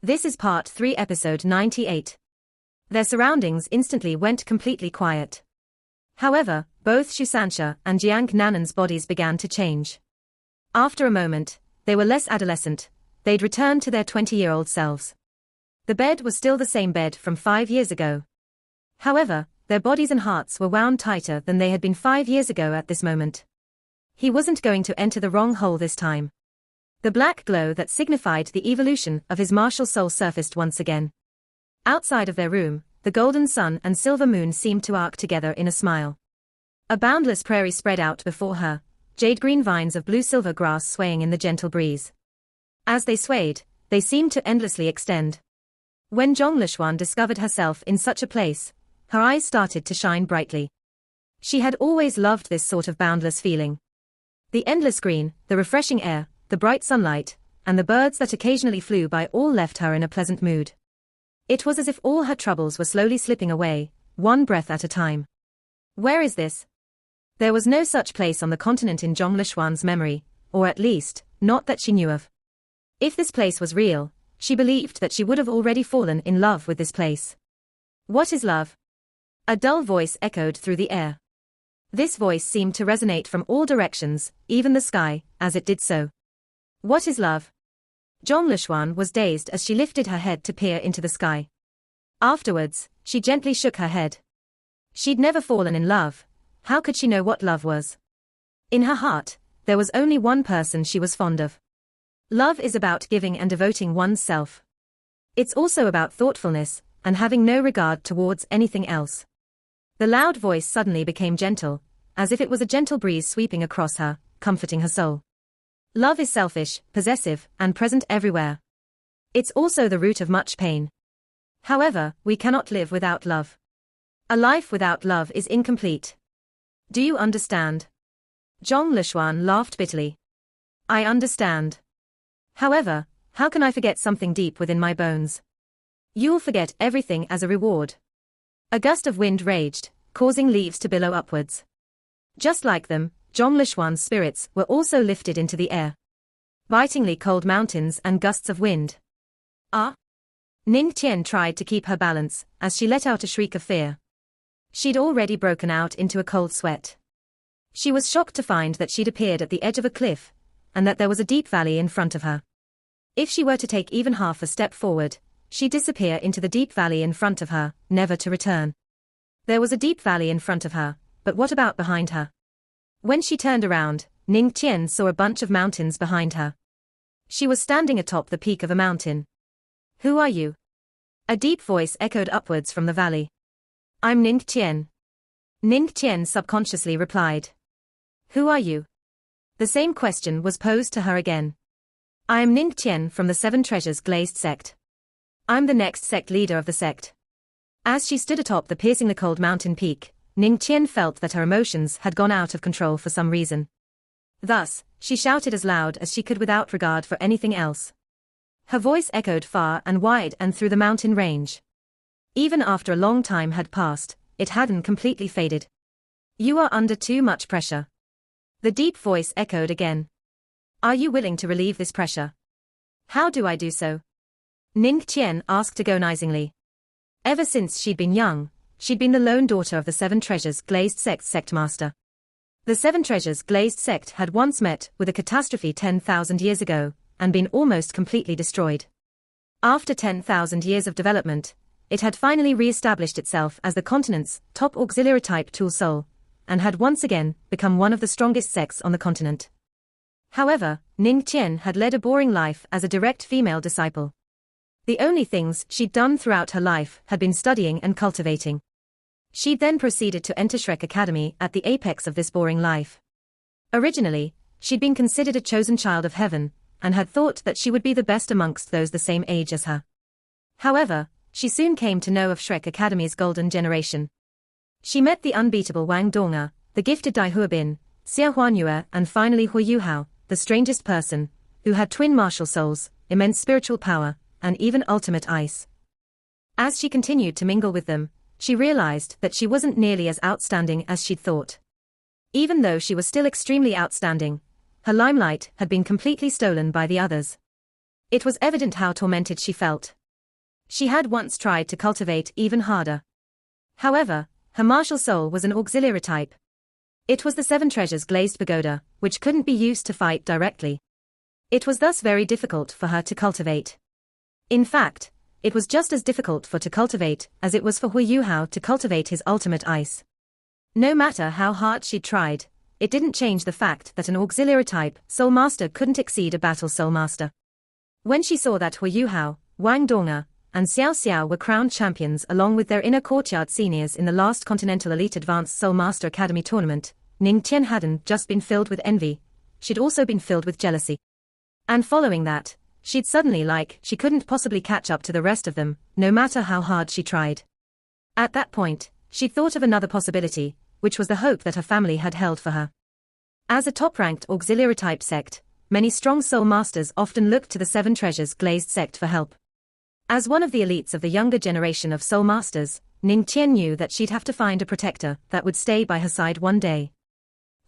This is part 3, episode 98. Their surroundings instantly went completely quiet. However, both Shusansha and Jiang Nanan's bodies began to change. After a moment, they were less adolescent, they'd returned to their 20-year-old selves. The bed was still the same bed from 5 years ago. However, their bodies and hearts were wound tighter than they had been 5 years ago at this moment. He wasn't going to enter the wrong hole this time. The black glow that signified the evolution of his martial soul surfaced once again. Outside of their room, the golden sun and silver moon seemed to arc together in a smile. A boundless prairie spread out before her, jade-green vines of blue-silver grass swaying in the gentle breeze. As they swayed, they seemed to endlessly extend. When Zhong Lishuan discovered herself in such a place, her eyes started to shine brightly. She had always loved this sort of boundless feeling. The endless green, the refreshing air, the bright sunlight, and the birds that occasionally flew by all left her in a pleasant mood. It was as if all her troubles were slowly slipping away, one breath at a time. Where is this? There was no such place on the continent in Zhong Lishuan's memory, or at least, not that she knew of. If this place was real, she believed that she would have already fallen in love with this place. What is love? A dull voice echoed through the air. This voice seemed to resonate from all directions, even the sky, as it did so. What is love? Zhong Lishuan was dazed as she lifted her head to peer into the sky. Afterwards, she gently shook her head. She'd never fallen in love. How could she know what love was? In her heart, there was only one person she was fond of. Love is about giving and devoting one's self. It's also about thoughtfulness, and having no regard towards anything else. The loud voice suddenly became gentle, as if it was a gentle breeze sweeping across her, comforting her soul. Love is selfish, possessive, and present everywhere. It's also the root of much pain. However, we cannot live without love. A life without love is incomplete. Do you understand? Zhong Lishuan laughed bitterly. I understand. However, how can I forget something deep within my bones? You'll forget everything as a reward. A gust of wind raged, causing leaves to billow upwards. Just like them, Zhong Lishuan's spirits were also lifted into the air. Bitingly cold mountains and gusts of wind. Ah! Ning Tian tried to keep her balance, as she let out a shriek of fear. She'd already broken out into a cold sweat. She was shocked to find that she'd appeared at the edge of a cliff, and that there was a deep valley in front of her. If she were to take even half a step forward, she'd disappear into the deep valley in front of her, never to return. There was a deep valley in front of her, but what about behind her? When she turned around, Ning Tian saw a bunch of mountains behind her. She was standing atop the peak of a mountain. Who are you? A deep voice echoed upwards from the valley. I'm Ning Tian. Ning Tian subconsciously replied. Who are you? The same question was posed to her again. I am Ning Tian from the Seven Treasures Glazed sect. I'm the next sect leader of the sect. As she stood atop the piercingly cold mountain peak, Ning Tian felt that her emotions had gone out of control for some reason. Thus, she shouted as loud as she could without regard for anything else. Her voice echoed far and wide and through the mountain range. Even after a long time had passed, it hadn't completely faded. You are under too much pressure. The deep voice echoed again. Are you willing to relieve this pressure? How do I do so? Ning Tian asked agonizingly. Ever since she'd been young, she'd been the lone daughter of the Seven Treasures Glazed Sect's sect master. The Seven Treasures Glazed sect had once met with a catastrophe 10,000 years ago, and been almost completely destroyed. After 10,000 years of development, it had finally re-established itself as the continent's top auxiliary type tool soul, and had once again become one of the strongest sects on the continent. However, Ning Tian had led a boring life as a direct female disciple. The only things she'd done throughout her life had been studying and cultivating. She'd then proceeded to enter Shrek Academy at the apex of this boring life. Originally, she'd been considered a chosen child of heaven, and had thought that she would be the best amongst those the same age as her. However, she soon came to know of Shrek Academy's golden generation. She met the unbeatable Wang Donga, the gifted Dai Huabin, Xia Huanyue, and finally Hu Yuhao, the strangest person, who had twin martial souls, immense spiritual power, and even ultimate ice. As she continued to mingle with them, she realized that she wasn't nearly as outstanding as she'd thought. Even though she was still extremely outstanding, her limelight had been completely stolen by the others. It was evident how tormented she felt. She had once tried to cultivate even harder. However, her martial soul was an auxiliary type. It was the 7 treasures glazed pagoda, which couldn't be used to fight directly. It was thus very difficult for her to cultivate. In fact, it was just as difficult for to cultivate as it was for Hu Yuhao to cultivate his ultimate ice. No matter how hard she'd tried, it didn't change the fact that an auxiliary type soul master couldn't exceed a battle soul master. When she saw that Hu Yuhao, Wang Dong'er, and Xiao Xiao were crowned champions along with their inner courtyard seniors in the last Continental Elite Advanced Soul Master Academy tournament, Ning Tian hadn't just been filled with envy, she'd also been filled with jealousy. And following that, she'd suddenly she couldn't possibly catch up to the rest of them, no matter how hard she tried. At that point, she'd thought of another possibility, which was the hope that her family had held for her. As a top-ranked auxiliary type sect, many strong soul masters often looked to the 7 treasures glazed sect for help. As one of the elites of the younger generation of soul masters, Ning Tian knew that she'd have to find a protector that would stay by her side one day.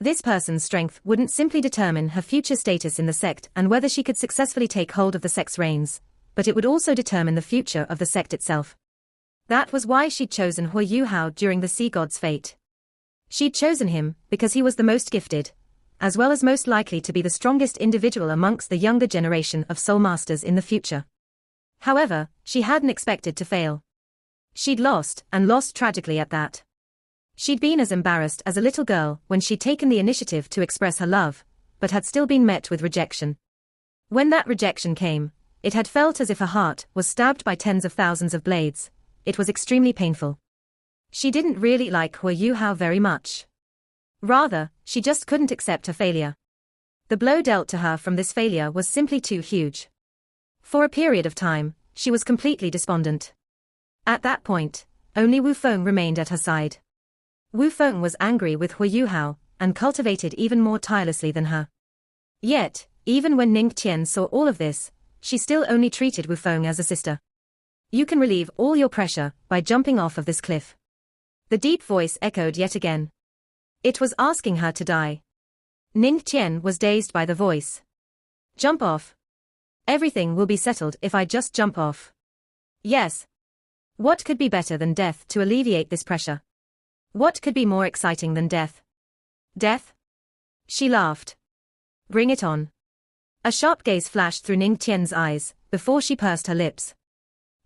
This person's strength wouldn't simply determine her future status in the sect and whether she could successfully take hold of the sect's reins, but it would also determine the future of the sect itself. That was why she'd chosen Hu Yuhao during the Sea God's fate. She'd chosen him because he was the most gifted, as well as most likely to be the strongest individual amongst the younger generation of soul masters in the future. However, she hadn't expected to fail. She'd lost, and lost tragically at that. She'd been as embarrassed as a little girl when she'd taken the initiative to express her love, but had still been met with rejection. When that rejection came, it had felt as if her heart was stabbed by tens of thousands of blades. It was extremely painful. She didn't really like Hu Yuhao very much. Rather, she just couldn't accept her failure. The blow dealt to her from this failure was simply too huge. For a period of time, she was completely despondent. At that point, only Wu Feng remained at her side. Wu Feng was angry with Hu Yuhao, and cultivated even more tirelessly than her. Yet, even when Ning Tian saw all of this, she still only treated Wu Feng as a sister. You can relieve all your pressure by jumping off of this cliff. The deep voice echoed yet again. It was asking her to die. Ning Tian was dazed by the voice. Jump off. Everything will be settled if I just jump off. Yes. What could be better than death to alleviate this pressure? What could be more exciting than death? Death? She laughed. Bring it on. A sharp gaze flashed through Ning Tian's eyes, before she pursed her lips.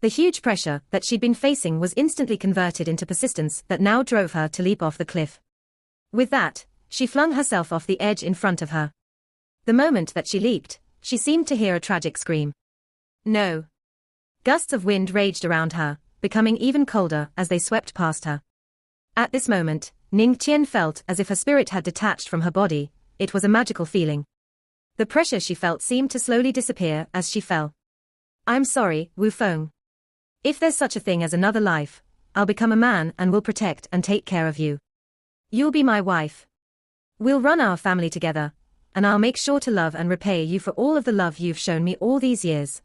The huge pressure that she'd been facing was instantly converted into persistence that now drove her to leap off the cliff. With that, she flung herself off the edge in front of her. The moment that she leaped, she seemed to hear a tragic scream. No. Gusts of wind raged around her, becoming even colder as they swept past her. At this moment, Ning Tian felt as if her spirit had detached from her body. It was a magical feeling. The pressure she felt seemed to slowly disappear as she fell. I'm sorry, Wu Feng. If there's such a thing as another life, I'll become a man and will protect and take care of you. You'll be my wife. We'll run our family together, and I'll make sure to love and repay you for all of the love you've shown me all these years.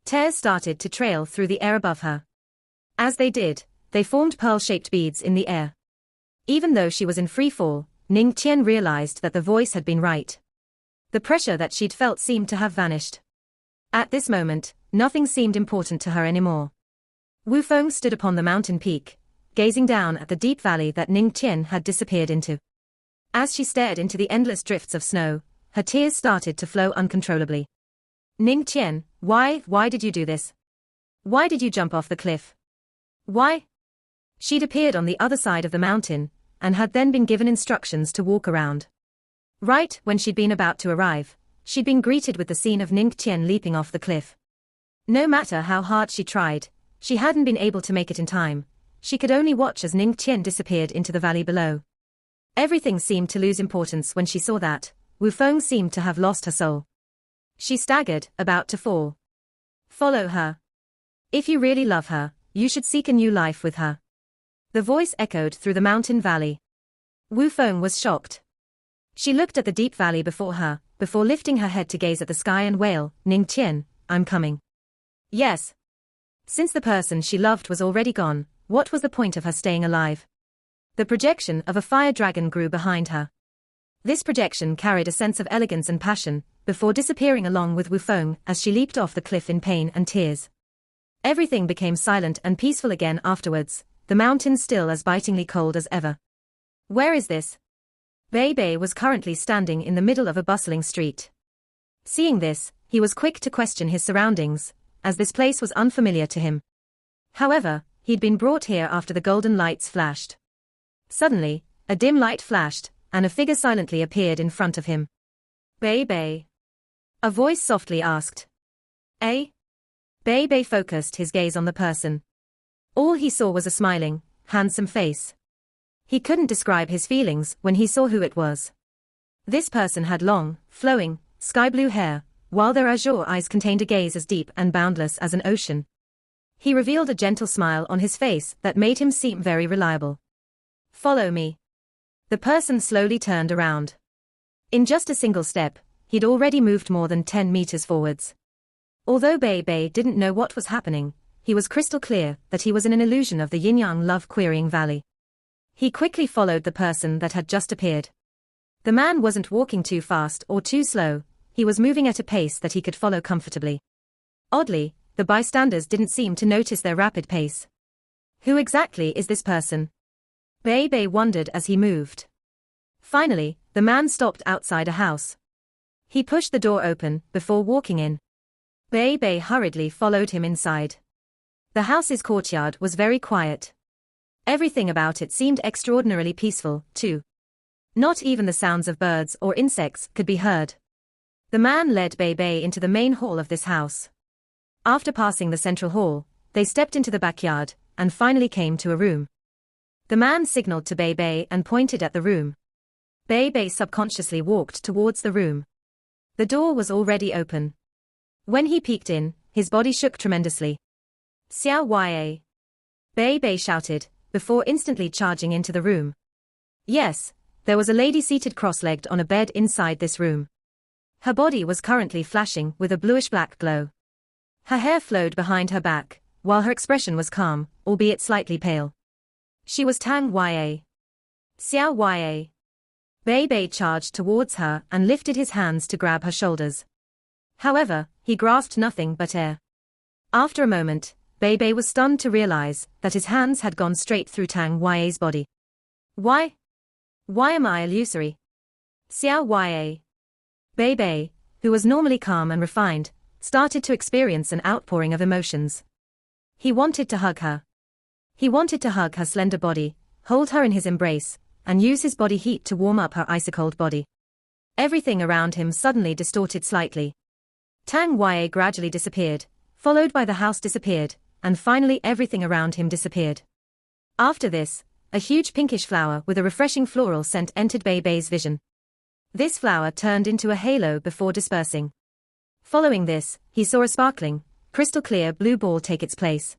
Tears started to trail through the air above her. As they did, they formed pearl-shaped beads in the air. Even though she was in free fall, Ning Tian realized that the voice had been right. The pressure that she'd felt seemed to have vanished. At this moment, nothing seemed important to her anymore. Wu Feng stood upon the mountain peak, gazing down at the deep valley that Ning Tian had disappeared into. As she stared into the endless drifts of snow, her tears started to flow uncontrollably. Ning Tian, why did you do this? Why did you jump off the cliff? Why? She'd appeared on the other side of the mountain, and had then been given instructions to walk around. Right when she'd been about to arrive, she'd been greeted with the scene of Ning Tian leaping off the cliff. No matter how hard she tried, she hadn't been able to make it in time. She could only watch as Ning Tian disappeared into the valley below. Everything seemed to lose importance when she saw that. Wu Feng seemed to have lost her soul. She staggered, about to fall. Follow her. If you really love her, you should seek a new life with her. The voice echoed through the mountain valley. Wu Feng was shocked. She looked at the deep valley before her, before lifting her head to gaze at the sky and wail, Ning Tian, I'm coming. Yes. Since the person she loved was already gone, what was the point of her staying alive? The projection of a fire dragon grew behind her. This projection carried a sense of elegance and passion, before disappearing along with Wu Feng as she leaped off the cliff in pain and tears. Everything became silent and peaceful again afterwards, the mountains still as bitingly cold as ever. Where is this? Bei Bei was currently standing in the middle of a bustling street. Seeing this, he was quick to question his surroundings, as this place was unfamiliar to him. However, he'd been brought here after the golden lights flashed. Suddenly, a dim light flashed, and a figure silently appeared in front of him. Bei Bei. A voice softly asked. Eh? Bei Bei focused his gaze on the person. All he saw was a smiling, handsome face. He couldn't describe his feelings when he saw who it was. This person had long, flowing, sky-blue hair, while their azure eyes contained a gaze as deep and boundless as an ocean. He revealed a gentle smile on his face that made him seem very reliable. Follow me. The person slowly turned around. In just a single step, he'd already moved more than 10 meters forwards. Although Bei Bei didn't know what was happening, he was crystal clear that he was in an illusion of the yin-yang love-querying valley. He quickly followed the person that had just appeared. The man wasn't walking too fast or too slow, he was moving at a pace that he could follow comfortably. Oddly, the bystanders didn't seem to notice their rapid pace. Who exactly is this person? Bei Bei wondered as he moved. Finally, the man stopped outside a house. He pushed the door open before walking in. Bei Bei hurriedly followed him inside. The house's courtyard was very quiet. Everything about it seemed extraordinarily peaceful, too. Not even the sounds of birds or insects could be heard. The man led Bei Bei into the main hall of this house. After passing the central hall, they stepped into the backyard, and finally came to a room. The man signaled to Bei Bei and pointed at the room. Bei Bei subconsciously walked towards the room. The door was already open. When he peeked in, his body shook tremendously. Xiao Ya! Bei Bei shouted, before instantly charging into the room. Yes, there was a lady seated cross-legged on a bed inside this room. Her body was currently flashing with a bluish-black glow. Her hair flowed behind her back, while her expression was calm, albeit slightly pale. She was Tang Ya. Xiao Ya. Bei Bei charged towards her and lifted his hands to grab her shoulders. However, he grasped nothing but air. After a moment, Bei Bei was stunned to realize that his hands had gone straight through Tang Ya's body. Why? Why am I illusory? Xiao Ya. Bei Bei, who was normally calm and refined, started to experience an outpouring of emotions. He wanted to hug her. He wanted to hug her slender body, hold her in his embrace, and use his body heat to warm up her icy-cold body. Everything around him suddenly distorted slightly. Tang Ya gradually disappeared, followed by the house disappeared, and finally everything around him disappeared. After this, a huge pinkish flower with a refreshing floral scent entered Bei Bei's vision. This flower turned into a halo before dispersing. Following this, he saw a sparkling, crystal-clear blue ball take its place.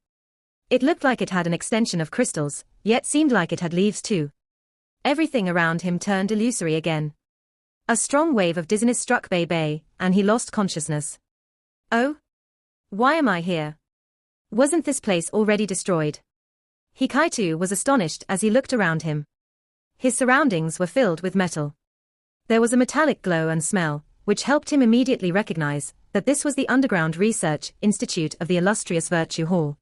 It looked like it had an extension of crystals, yet seemed like it had leaves too. Everything around him turned illusory again. A strong wave of dizziness struck Bei Bei, and he lost consciousness. Oh? Why am I here? Wasn't this place already destroyed? He Kaitu was astonished as he looked around him. His surroundings were filled with metal. There was a metallic glow and smell, which helped him immediately recognize that this was the underground research institute of the illustrious Virtue Hall.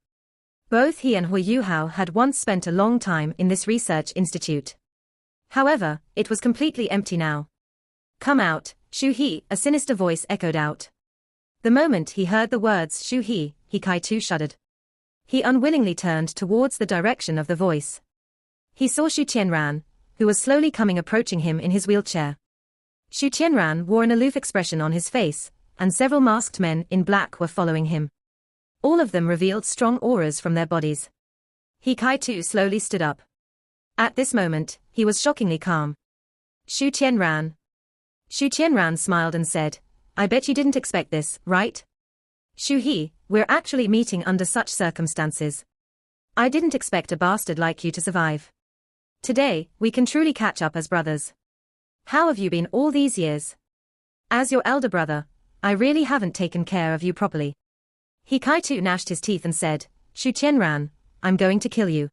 Both he and Hui Yuhao had once spent a long time in this research institute. However, it was completely empty now. Come out, Shu He, a sinister voice echoed out. The moment he heard the words Shu He Kaitu shuddered. He unwillingly turned towards the direction of the voice. He saw Shu Qianran, who was slowly approaching him in his wheelchair. Shu Qianran wore an aloof expression on his face, and several masked men in black were following him. All of them revealed strong auras from their bodies. He Kaitu slowly stood up. At this moment, he was shockingly calm. Shu Qianran. Shu Qianran smiled and said, I bet you didn't expect this, right? Shu He, we're actually meeting under such circumstances. I didn't expect a bastard like you to survive. Today, we can truly catch up as brothers. How have you been all these years? As your elder brother, I really haven't taken care of you properly. He Kaitu gnashed his teeth and said, Shu Qianran, I'm going to kill you.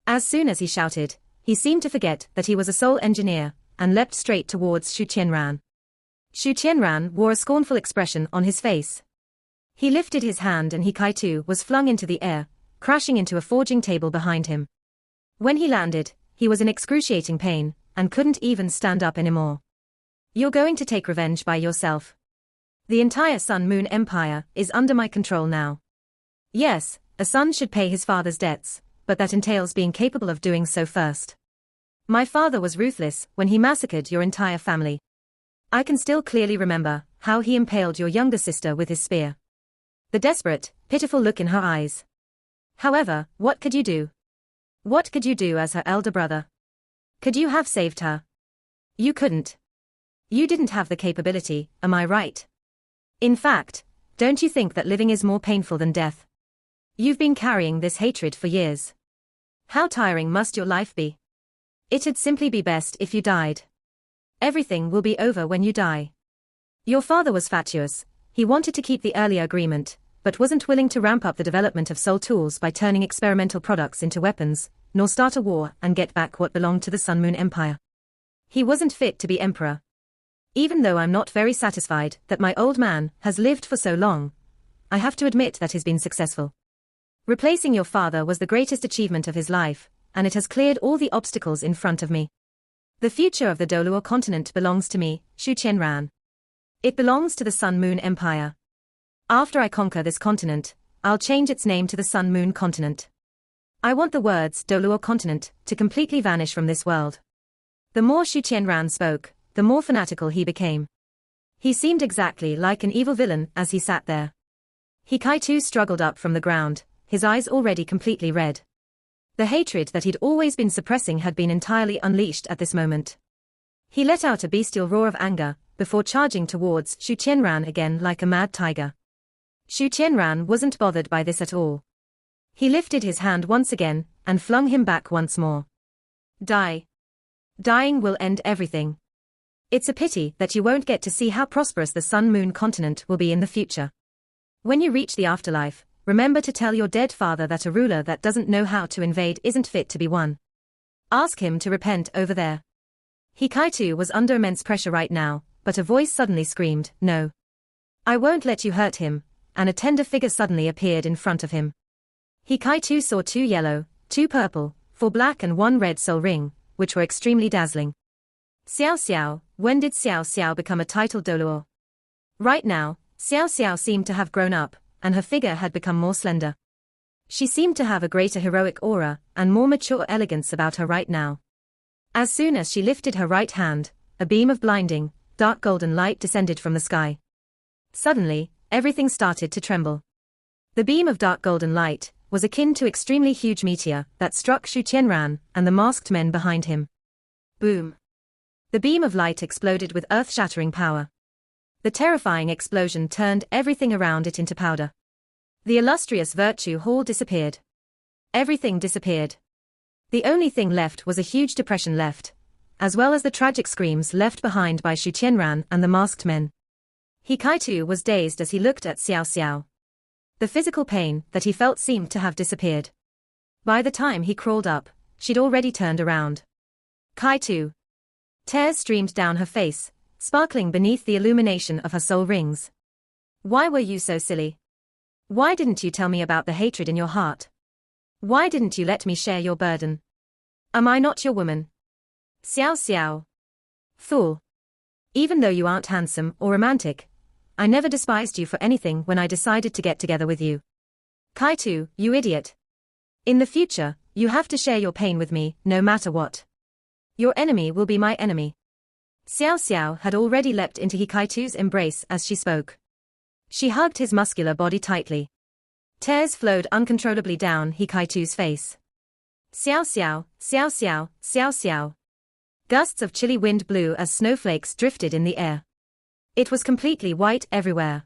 As soon as he shouted, he seemed to forget that he was a soul engineer, and leapt straight towards Xu Tianran. Xu Tianran wore a scornful expression on his face. He lifted his hand and Hikaitu was flung into the air, crashing into a forging table behind him. When he landed, he was in excruciating pain, and couldn't even stand up anymore. You're going to take revenge by yourself. The entire Sun Moon Empire is under my control now. Yes, a son should pay his father's debts, but that entails being capable of doing so first. My father was ruthless when he massacred your entire family. I can still clearly remember how he impaled your younger sister with his spear. The desperate, pitiful look in her eyes. However, what could you do? What could you do as her elder brother? Could you have saved her? You couldn't. You didn't have the capability, am I right? In fact, don't you think that living is more painful than death? You've been carrying this hatred for years. How tiring must your life be? It'd simply be best if you died. Everything will be over when you die. Your father was fatuous. He wanted to keep the earlier agreement, but wasn't willing to ramp up the development of soul tools by turning experimental products into weapons, nor start a war and get back what belonged to the Sun Moon Empire. He wasn't fit to be emperor. Even though I'm not very satisfied that my old man has lived for so long, I have to admit that he's been successful. Replacing your father was the greatest achievement of his life, and it has cleared all the obstacles in front of me. The future of the Doluo continent belongs to me, Xu Tianran. It belongs to the Sun Moon Empire. After I conquer this continent, I'll change its name to the Sun Moon Continent. I want the words Doluo continent to completely vanish from this world. The more Xu Tianran spoke, the more fanatical he became. He seemed exactly like an evil villain as he sat there. Hikaitu struggled up from the ground, his eyes already completely red. The hatred that he'd always been suppressing had been entirely unleashed at this moment. He let out a bestial roar of anger, before charging towards Xu Tianran again like a mad tiger. Xu Tianran wasn't bothered by this at all. He lifted his hand once again, and flung him back once more. Die. Dying will end everything. It's a pity that you won't get to see how prosperous the Sun Moon continent will be in the future. When you reach the afterlife, remember to tell your dead father that a ruler that doesn't know how to invade isn't fit to be won. Ask him to repent over there. Hikaitu was under immense pressure right now, but a voice suddenly screamed, "No. I won't let you hurt him," and a tender figure suddenly appeared in front of him. Hikaitu saw 2 yellow, 2 purple, 4 black and 1 red soul ring, which were extremely dazzling. Xiao Xiao, when did Xiao Xiao become a titled Doluo? Right now, Xiao Xiao seemed to have grown up, and her figure had become more slender. She seemed to have a greater heroic aura, and more mature elegance about her right now. As soon as she lifted her right hand, a beam of blinding, dark golden light descended from the sky. Suddenly, everything started to tremble. The beam of dark golden light was akin to extremely huge meteor that struck Xu Tianran and the masked men behind him. Boom! The beam of light exploded with earth-shattering power. The terrifying explosion turned everything around it into powder. The illustrious Virtue Hall disappeared. Everything disappeared. The only thing left was a huge depression left, as well as the tragic screams left behind by Xu Tianran and the masked men. Hikaitu was dazed as he looked at Xiao Xiao. The physical pain that he felt seemed to have disappeared. By the time he crawled up, she'd already turned around. Kaitu. Tears streamed down her face, sparkling beneath the illumination of her soul rings. Why were you so silly? Why didn't you tell me about the hatred in your heart? Why didn't you let me share your burden? Am I not your woman? Xiao Xiao. Fool. Even though you aren't handsome or romantic, I never despised you for anything when I decided to get together with you. Kaitu, you idiot. In the future, you have to share your pain with me, no matter what. Your enemy will be my enemy. Xiao Xiao had already leapt into Hikaitu's embrace as she spoke. She hugged his muscular body tightly. Tears flowed uncontrollably down Hikaitu's face. Xiao Xiao, Xiao Xiao, Xiao Xiao. Gusts of chilly wind blew as snowflakes drifted in the air. It was completely white everywhere.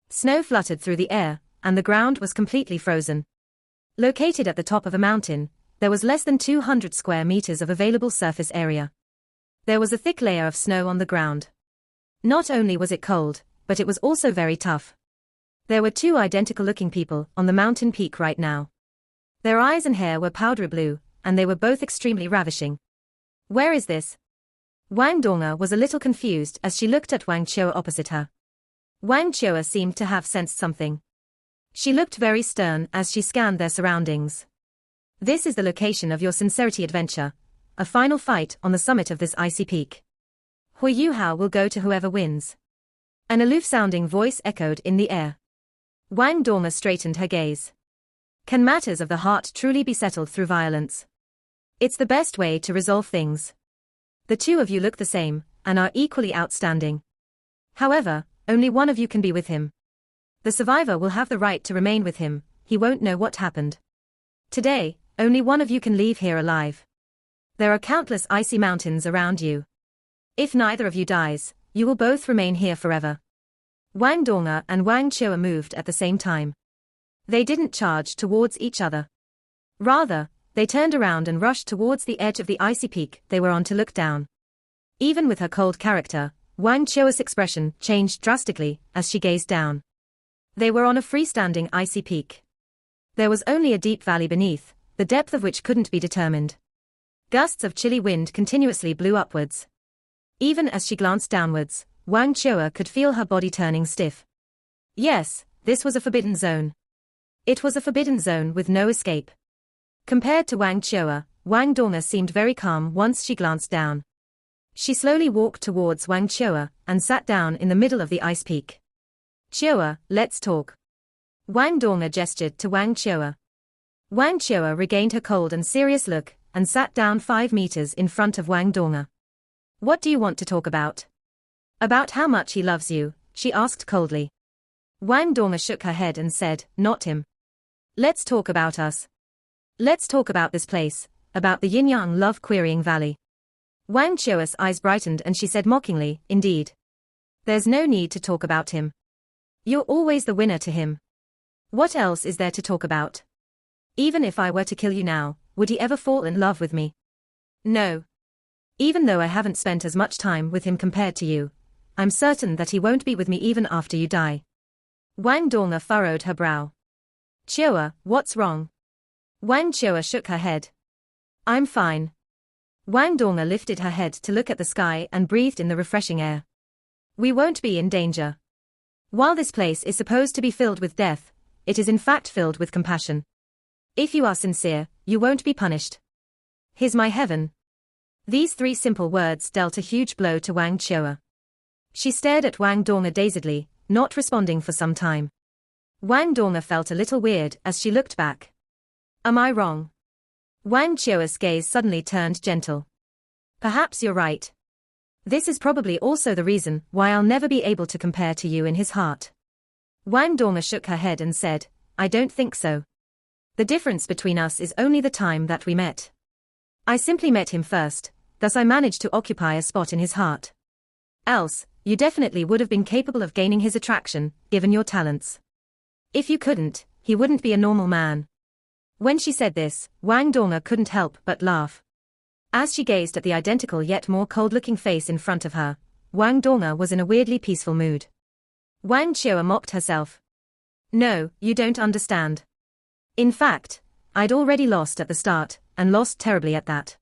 Snow fluttered through the air, and the ground was completely frozen. Located at the top of a mountain, there was less than 200 square meters of available surface area. There was a thick layer of snow on the ground. Not only was it cold, but it was also very tough. There were 2 identical-looking people on the mountain peak right now. Their eyes and hair were powdery blue, and they were both extremely ravishing. Where is this? Wang Donga was a little confused as she looked at Wang Chua opposite her. Wang Chua seemed to have sensed something. She looked very stern as she scanned their surroundings. This is the location of your sincerity adventure, a final fight on the summit of this icy peak. Hui Yuhao will go to whoever wins. An aloof-sounding voice echoed in the air. Wang Donga straightened her gaze. Can matters of the heart truly be settled through violence? It's the best way to resolve things. The two of you look the same, and are equally outstanding. However, only one of you can be with him. The survivor will have the right to remain with him, he won't know what happened. Today, only one of you can leave here alive. There are countless icy mountains around you. If neither of you dies, you will both remain here forever. Wang Donga and Wang Chua moved at the same time. They didn't charge towards each other. Rather, they turned around and rushed towards the edge of the icy peak they were on to look down. Even with her cold character, Wang Chua's expression changed drastically as she gazed down. They were on a freestanding icy peak. There was only a deep valley beneath, the depth of which couldn't be determined. Gusts of chilly wind continuously blew upwards. Even as she glanced downwards, Wang Chua could feel her body turning stiff. Yes, this was a forbidden zone. It was a forbidden zone with no escape. Compared to Wang Chua, Wang Donga seemed very calm once she glanced down. She slowly walked towards Wang Chua and sat down in the middle of the ice peak. Chua, let's talk. Wang Donga gestured to Wang Chua. Wang Chua regained her cold and serious look and sat down 5 meters in front of Wang Donga. What do you want to talk about? About how much he loves you, she asked coldly. Wang Donga shook her head and said, not him. Let's talk about us. Let's talk about this place, about the yin-yang love-querying valley. Wang Chua's eyes brightened and she said mockingly, indeed. There's no need to talk about him. You're always the winner to him. What else is there to talk about? Even if I were to kill you now, would he ever fall in love with me? No. Even though I haven't spent as much time with him compared to you, I'm certain that he won't be with me even after you die. Wang Donga furrowed her brow. Chua, what's wrong? Wang Chua shook her head. I'm fine. Wang Donga lifted her head to look at the sky and breathed in the refreshing air. We won't be in danger. While this place is supposed to be filled with death, it is in fact filled with compassion. If you are sincere, you won't be punished. Here's my heaven. These 3 simple words dealt a huge blow to Wang Chua. She stared at Wang Donga dazedly, not responding for some time. Wang Donga felt a little weird as she looked back. Am I wrong? Wang Chua's gaze suddenly turned gentle. Perhaps you're right. This is probably also the reason why I'll never be able to compare to you in his heart. Wang Donga shook her head and said, I don't think so. The difference between us is only the time that we met. I simply met him first, thus I managed to occupy a spot in his heart. Else, you definitely would have been capable of gaining his attraction, given your talents. If you couldn't, he wouldn't be a normal man. When she said this, Wang Donga couldn't help but laugh. As she gazed at the identical yet more cold-looking face in front of her, Wang Donga was in a weirdly peaceful mood. Wang Chua mocked herself. No, you don't understand. In fact, I'd already lost at the start, and lost terribly at that.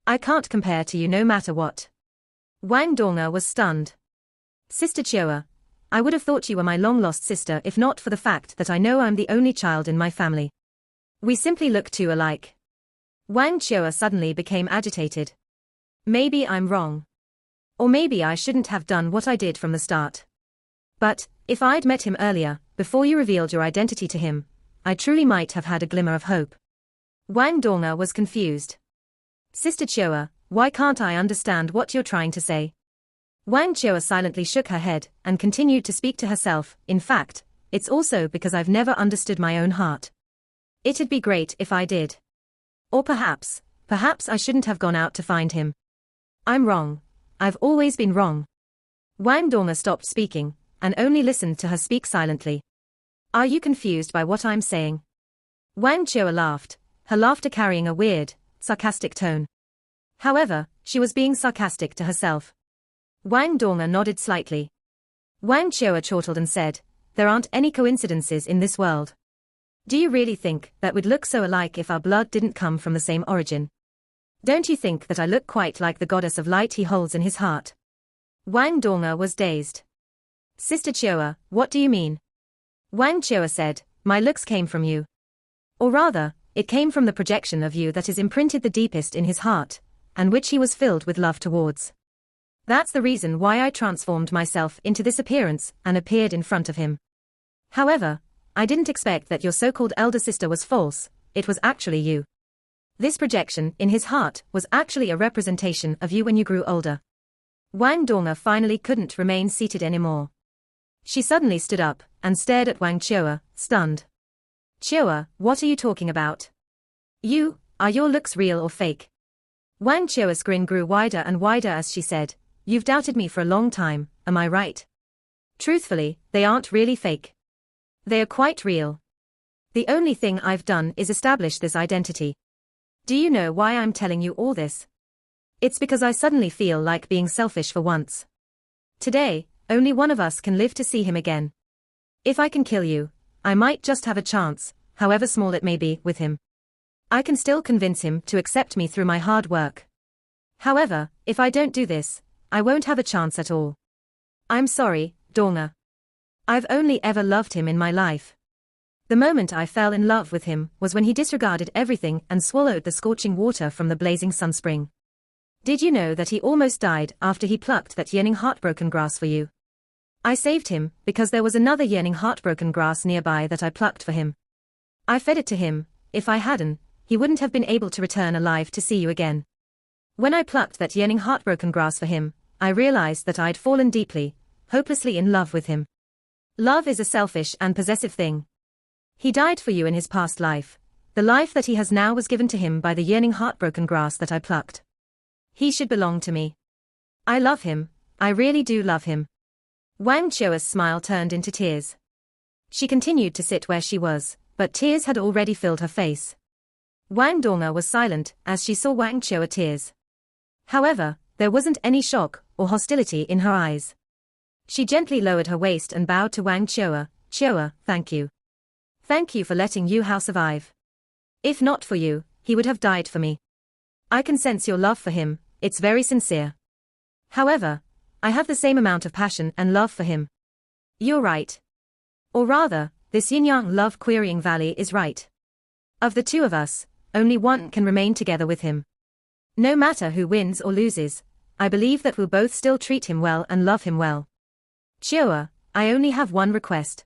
I can't compare to you no matter what. Wang Donga was stunned. Sister Chua, I would have thought you were my long-lost sister if not for the fact that I know I'm the only child in my family. We simply look too alike. Wang Chua suddenly became agitated. Maybe I'm wrong. Or maybe I shouldn't have done what I did from the start. But, if I'd met him earlier, before you revealed your identity to him, I truly might have had a glimmer of hope. Wang Donga was confused. Sister Chua, why can't I understand what you're trying to say? Wang Chua silently shook her head and continued to speak to herself. In fact, it's also because I've never understood my own heart. It'd be great if I did. Or perhaps I shouldn't have gone out to find him. I'm wrong. I've always been wrong. Wang Donga stopped speaking and only listened to her speak silently. Are you confused by what I'm saying? Wang Chua laughed, her laughter carrying a weird, sarcastic tone. However, she was being sarcastic to herself. Wang Donga nodded slightly. Wang Chua chortled and said, there aren't any coincidences in this world. Do you really think that we'd look so alike if our blood didn't come from the same origin? Don't you think that I look quite like the goddess of light he holds in his heart? Wang Donga was dazed. Sister Chioa, what do you mean? Wang Chioa said, my looks came from you. Or rather, it came from the projection of you that is imprinted the deepest in his heart, and which he was filled with love towards. That's the reason why I transformed myself into this appearance and appeared in front of him. However, I didn't expect that your so-called elder sister was false, it was actually you. This projection in his heart was actually a representation of you when you grew older. Wang Donga finally couldn't remain seated anymore. She suddenly stood up and stared at Wang Chioa, stunned. Chioa, what are you talking about? Are your looks real or fake? Wang Chioa's grin grew wider and wider as she said, you've doubted me for a long time, am I right? Truthfully, they aren't really fake. They are quite real. The only thing I've done is establish this identity. Do you know why I'm telling you all this? It's because I suddenly feel like being selfish for once. Today, only one of us can live to see him again. If I can kill you, I might just have a chance, however small it may be, with him. I can still convince him to accept me through my hard work. However, if I don't do this, I won't have a chance at all. I'm sorry, Donga. I've only ever loved him in my life. The moment I fell in love with him was when he disregarded everything and swallowed the scorching water from the blazing sunspring. Did you know that he almost died after he plucked that yearning heartbroken grass for you? I saved him because there was another yearning heartbroken grass nearby that I plucked for him. I fed it to him. If I hadn't, he wouldn't have been able to return alive to see you again. When I plucked that yearning heartbroken grass for him, I realized that I'd fallen deeply, hopelessly in love with him. Love is a selfish and possessive thing. He died for you in his past life. The life that he has now was given to him by the yearning heartbroken grass that I plucked. He should belong to me. I love him, I really do love him. Wang Chioa's smile turned into tears. She continued to sit where she was, but tears had already filled her face. Wang Donga was silent as she saw Wang Chioa tears. However, there wasn't any shock or hostility in her eyes. She gently lowered her waist and bowed to Wang Chioa. Chioa, thank you. Thank you for letting Yu Hao survive. If not for you, he would have died for me. I can sense your love for him, it's very sincere. However, I have the same amount of passion and love for him. You're right. Or rather, this yin-yang love querying valley is right. Of the two of us, only one can remain together with him. No matter who wins or loses, I believe that we'll both still treat him well and love him well. Chioa, I only have one request.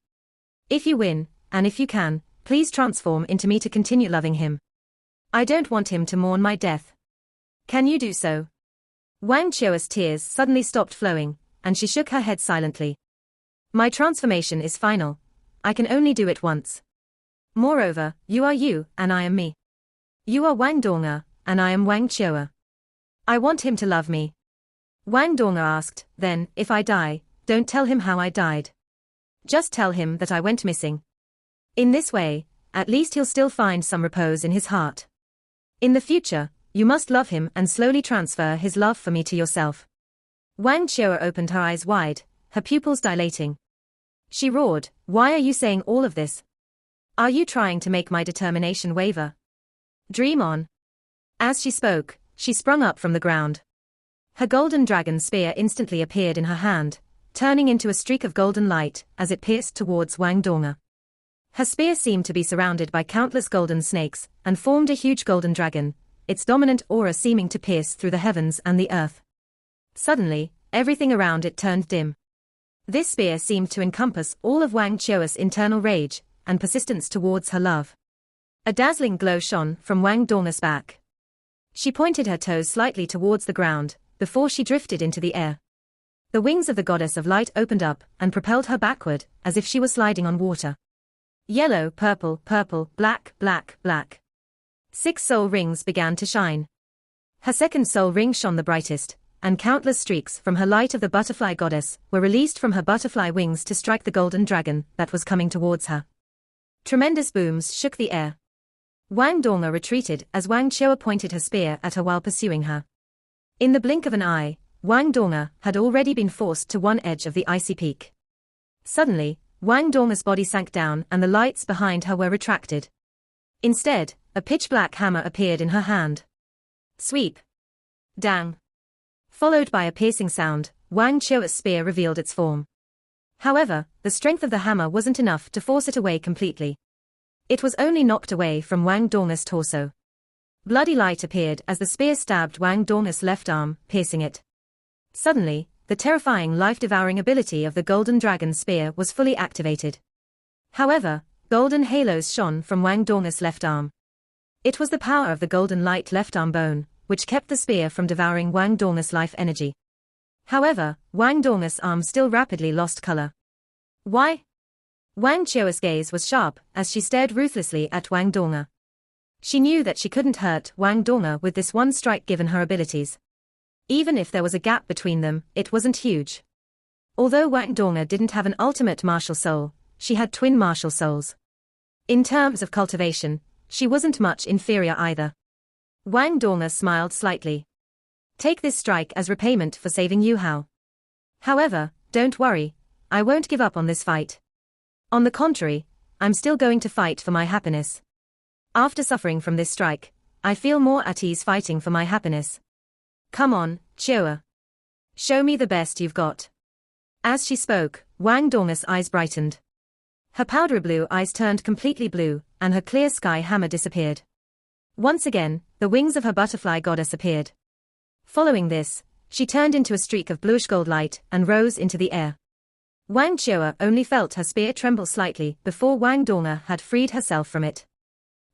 If you win, and if you can, please transform into me to continue loving him. I don't want him to mourn my death. Can you do so? Wang Chioa's tears suddenly stopped flowing, and she shook her head silently. My transformation is final. I can only do it once. Moreover, you are you, and I am me. You are Wang Donga, and I am Wang Chioa. I want him to love me. Wang Donga asked, then, if I die, don't tell him how I died. Just tell him that I went missing. In this way, at least he'll still find some repose in his heart. In the future, you must love him and slowly transfer his love for me to yourself. Wang Chioa opened her eyes wide, her pupils dilating. She roared, why are you saying all of this? Are you trying to make my determination waver? Dream on. As she spoke, she sprung up from the ground. Her golden dragon spear instantly appeared in her hand, turning into a streak of golden light as it pierced towards Wang Donga. Her spear seemed to be surrounded by countless golden snakes, and formed a huge golden dragon, its dominant aura seeming to pierce through the heavens and the earth. Suddenly, everything around it turned dim. This spear seemed to encompass all of Wang Chioa's internal rage, and persistence towards her love. A dazzling glow shone from Wang Donga's back. She pointed her toes slightly towards the ground, before she drifted into the air. The wings of the goddess of light opened up, and propelled her backward, as if she were sliding on water. Yellow, purple, purple, black, black, black. 6 soul rings began to shine. Her second soul ring shone the brightest, and countless streaks from her light of the butterfly goddess were released from her butterfly wings to strike the golden dragon that was coming towards her. Tremendous booms shook the air. Wang Donga retreated as Wang Chioa pointed her spear at her while pursuing her. In the blink of an eye, Wang Donga had already been forced to one edge of the icy peak. Suddenly, Wang Donga's body sank down and the lights behind her were retracted. Instead, a pitch-black hammer appeared in her hand. Sweep. Dang. Followed by a piercing sound, Wang Chua's spear revealed its form. However, the strength of the hammer wasn't enough to force it away completely. It was only knocked away from Wang Dong's torso. Bloody light appeared as the spear stabbed Wang Dong's left arm, piercing it. Suddenly, the terrifying life-devouring ability of the Golden Dragon Spear was fully activated. However, golden halos shone from Wang Dong's left arm. It was the power of the golden light left arm bone, which kept the spear from devouring Wang Dong's life energy. However, Wang Dong's arm still rapidly lost color. Why? Wang Chua's gaze was sharp as she stared ruthlessly at Wang Dong. She knew that she couldn't hurt Wang Dong with this one strike given her abilities. Even if there was a gap between them, it wasn't huge. Although Wang Dong didn't have an ultimate martial soul, she had twin martial souls. In terms of cultivation, she wasn't much inferior either. Wang Dong smiled slightly. Take this strike as repayment for saving Yu Hao. However, don't worry, I won't give up on this fight. On the contrary, I'm still going to fight for my happiness. After suffering from this strike, I feel more at ease fighting for my happiness. Come on, Chua. Show me the best you've got. As she spoke, Wang Dong's eyes brightened. Her powder blue eyes turned completely blue, and her clear sky hammer disappeared. Once again, the wings of her butterfly goddess appeared. Following this, she turned into a streak of bluish gold light and rose into the air. Wang Chua only felt her spear tremble slightly before Wang Dong had freed herself from it.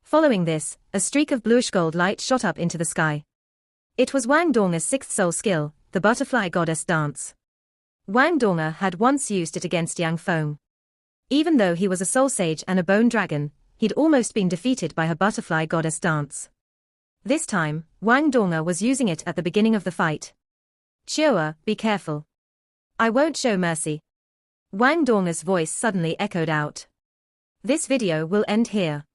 Following this, a streak of bluish gold light shot up into the sky. It was Wang Dong's sixth soul skill, the butterfly goddess dance. Wang Dong had once used it against Yang Feng. Even though he was a soul sage and a bone dragon, he'd almost been defeated by her butterfly goddess dance. This time, Wang Dong was using it at the beginning of the fight. Chua, be careful. I won't show mercy. Wang Dong's voice suddenly echoed out. This video will end here.